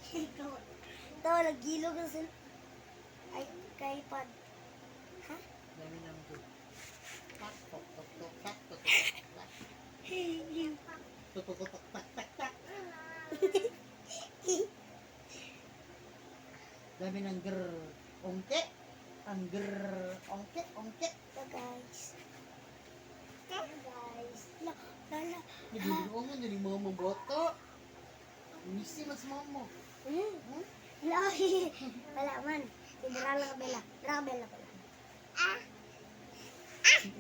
Tawa, nagilog na sila. Ay, kay Pad. Ha? Dami naman ko. Tak, tok, tok, tok, tak, tok, tok, tak. Tok, tok, tok, tak, tak, tak. Dami ng grrr. Ongke. Ang grrr. Ongke, ongke. So guys. Guys. La, la, la. Nagulungan mo, naging mga maboto. Misi mas mamo. Hmm? Lahi. Wala man. Ibra lang bela. Bela pala.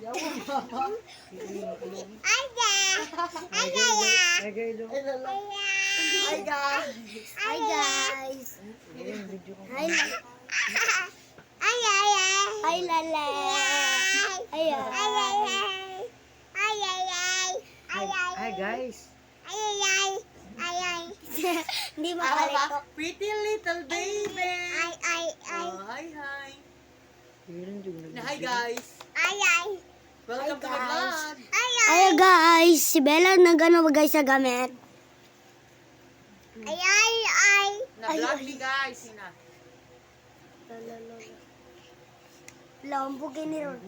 Yawa, mama. Ay, Ay, lala. Hi, guys. Hi guys. Hi la. Hi lala. Hi, guys. Hindi makalito. Pretty little baby. Oh, hi, hi. Hi, guys. Welcome to my vlog. Ayo guys, si Bella nagano ba guys sa gamit? Na-vlog ni guys. Sina. Lambog ni ron.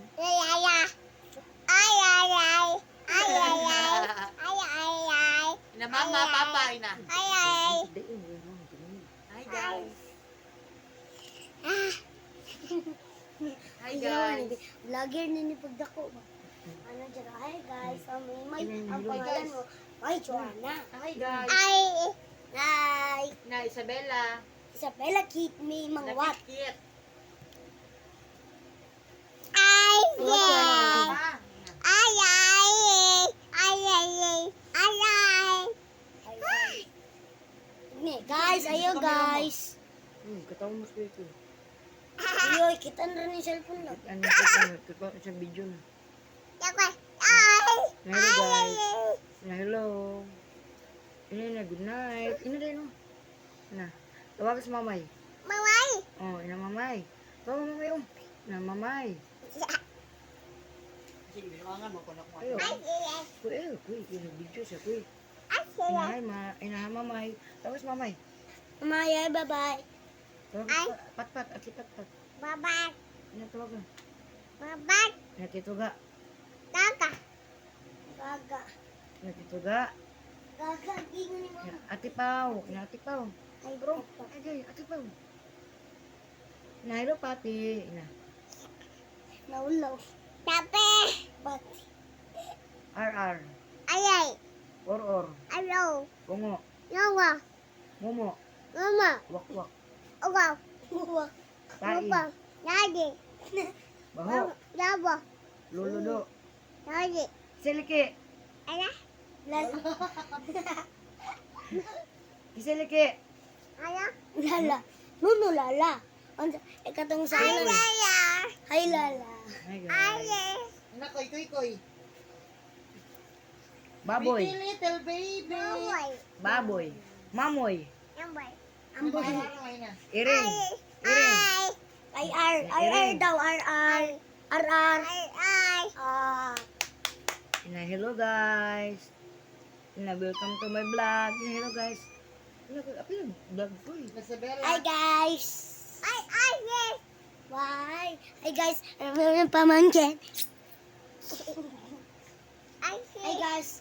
Na mama, papa, ina. Hi, guys. Hi, guys. Vlogger ni pagdako ba? Ano dyan? Hi guys, may ang pangalan mo. Ay, Joanna. Hi, guys. Hi. Na Isabella. Isabella, keep me mangwat. Nakikit. Mama. Guys, ayo guys. Katawa mo sa ito. Ayo, kita na rin yung cellphone lang. Ano sa video na. Hello guys. Hello. Ini na, good night. Ini din no. Na. Tawag ka sa mamay. Oh, ina mamay. Tawag mamay oh. Na mamay. Sige, binuangan mo ko na kumain. Ayo. Kuy, ini video siya kuy. Ina mamay. Tawag sa mamay. Maya, bye-bye. Tawag pat. Aki pat. Bye-bye. Ina tawag na. Bye-bye. Ina tituga. Gaga. Ina tituga. Gaga, gingo ni mama. Ina atipaw. Ina atipaw. Ay, bro. Ay, atipaw. Ina hello pati. Ina. Naulaw. Tape. Bat. RR. Or. Bungo. Momo. Wak. Tai. Baho. Luludo. Siliki. Lala. Isiliki. Lala. Nuno lala. Ikatong sa lala. Hi lala. Hi guys. Anak, koy. Baboy. Pretty little baby. Baboy. Mamoy. Amboy. Iring. RR daw, RR. Ina, hello guys. Ina, welcome to my vlog. Ina, hello guys. Ina, apa yung vlog ko eh? Isabella. Hi guys. Why? Hi guys. Ano pamangkin? Hi guys.